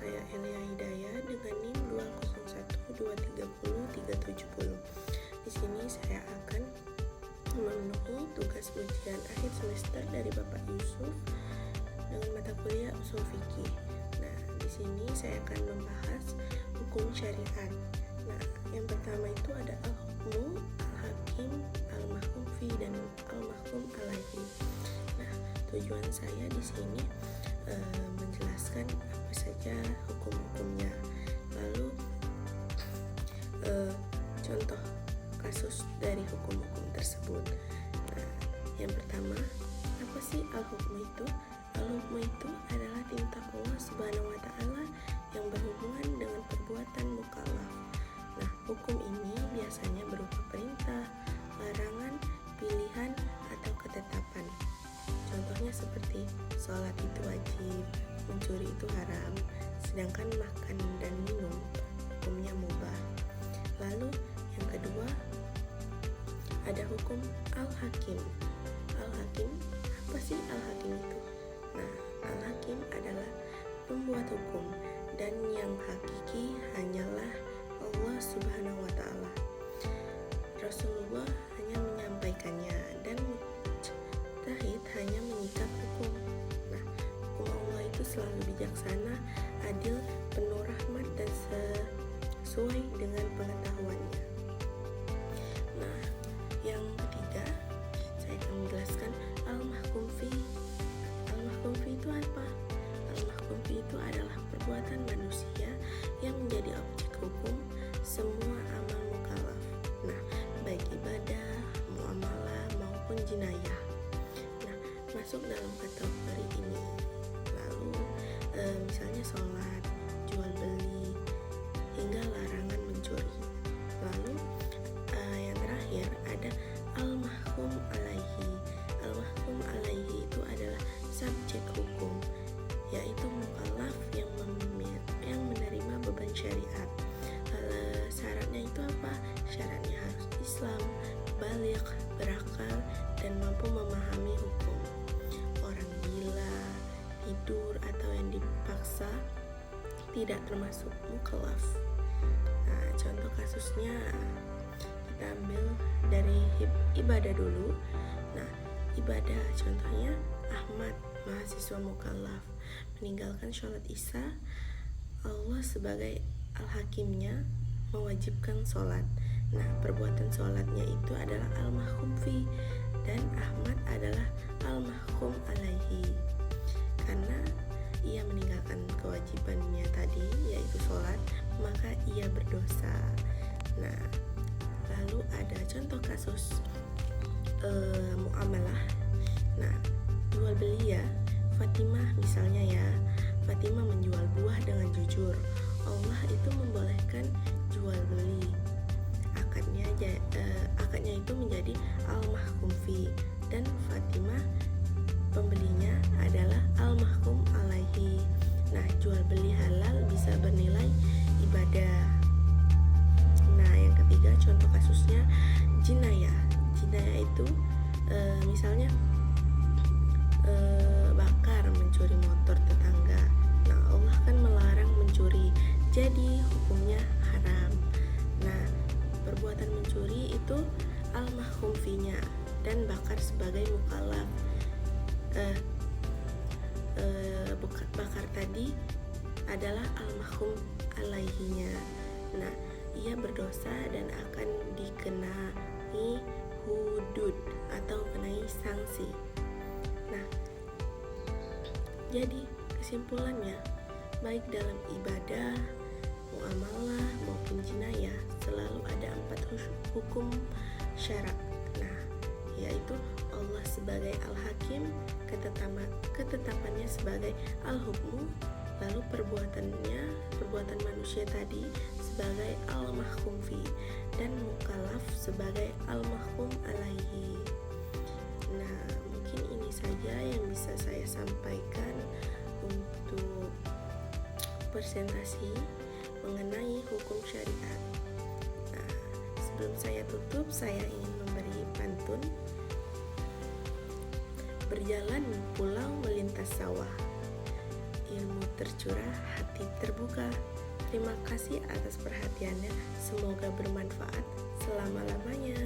saya Elia Hidayah dengan NIM 201230370. Di sini saya akan memenuhi tugas ujian akhir semester dari Bapak Yusuf dengan mata kuliah usul fikih. Nah, di sini saya akan membahas hukum syariat. Nah, yang pertama itu ada al-hukmu, al-hakim, al-mahkum fi dan al-mahkum alaihi. Nah, tujuan saya di sini menjelaskan apa saja hukum-hukumnya. Lalu contoh kasus dari hukum-hukum tersebut. Nah, yang pertama, apa sih al-hukmu itu? Al-hukmu itu adalah perintah Allah Subhanahu wa taala yang berhubungan dengan perbuatan mukallaf. Nah, hukum ini biasanya berupa perintah, larangan, pilihan, atau ketetapan. Contohnya seperti sholat itu wajib, mencuri itu haram, sedangkan makan dan minum hukumnya mubah. Lalu yang kedua ada hukum al-hakim. Al-hakim, apa sih al-hakim itu? Nah, al-hakim adalah pembuat hukum dan yang hakiki hanyalah Allah Subhanahu wa taala. Rasulullah hanya menyampaikannya dan mujtahid hanya mengikat hukum. Nah, hukum Allah itu selalu bijaksana, adil, penuh rahmat dan sesuai dengan pengetahuannya. Nah, yang ketiga saya akan menjelaskan al-mahkum fi. Al-mahkum fi itu apa? Al-mahkum fi itu adalah perbuatan manusia yang menjadi objek hukum semua amal mukallaf. Nah, baik ibadah, muamalah maupun jinayah. Nah, masuk dalam kategori ini. Lalu misalnya sholat, jual beli, hingga larangan mencuri. Lalu yang terakhir ada al-mahkum alaihi. Al-mahkum alaihi itu adalah subjek hukum, yaitu mukallaf yang menerima beban syariat. Syaratnya itu apa? Syaratnya harus Islam, baligh, berakal, dan mampu memahami hukum. Orang gila, tidur, atau yang dipaksa tidak termasuk mukallaf. Nah, contoh kasusnya kita ambil dari ibadah dulu. Nah, ibadah contohnya Ahmad, mahasiswa mukallaf, meninggalkan sholat isya. Allah sebagai al-hakimnya mewajibkan sholat. Nah, perbuatan sholatnya itu adalah al-mahkum fi dan Ahmad adalah al-mahkum alaihi. Karena ia meninggalkan kewajibannya tadi, yaitu sholat, maka ia berdosa. Nah, lalu ada contoh kasus muamalah. Nah, jual beli ya. Fatimah misalnya ya, Fatimah menjual buah dengan jujur. Allah itu membolehkan jual beli. Akadnya itu menjadi al-mahkum fi dan Fatimah pembelinya adalah al-mahkum alaihi. Nah, jual beli halal bisa bernilai ibadah. Nah, yang ketiga contoh kasusnya jinayah. Jinayah itu misalnya bakar, mencuri motor tetangga. Nah, Allah kan melarang mencuri, jadi hukumnya haram. Nah, perbuatan mencuri itu al-mahkum fi-nya dan bakar sebagai mukallaf. Bakar tadi adalah al-mahkum alaihi-nya. Nah, ia berdosa dan akan dikenai hudud atau kenai sanksi. Nah, jadi kesimpulannya, baik dalam ibadah, muamalah maupun jinayah selalu ada 4 hukum syarak. Nah, yaitu Allah sebagai al-hakim, ketetapannya sebagai al-hukmu, lalu perbuatan manusia tadi sebagai al-mahkum fi dan mukallaf sebagai al-mahkum alaihi. Nah, mungkin ini saja yang bisa saya sampaikan untuk presentasi mengenai hukum syariat. Nah, sebelum saya tutup, saya ingin memberi pantun. Berjalan pulau melintas sawah, ilmu tercurah, hati terbuka. Terima kasih atas perhatiannya. Semoga bermanfaat selama-lamanya.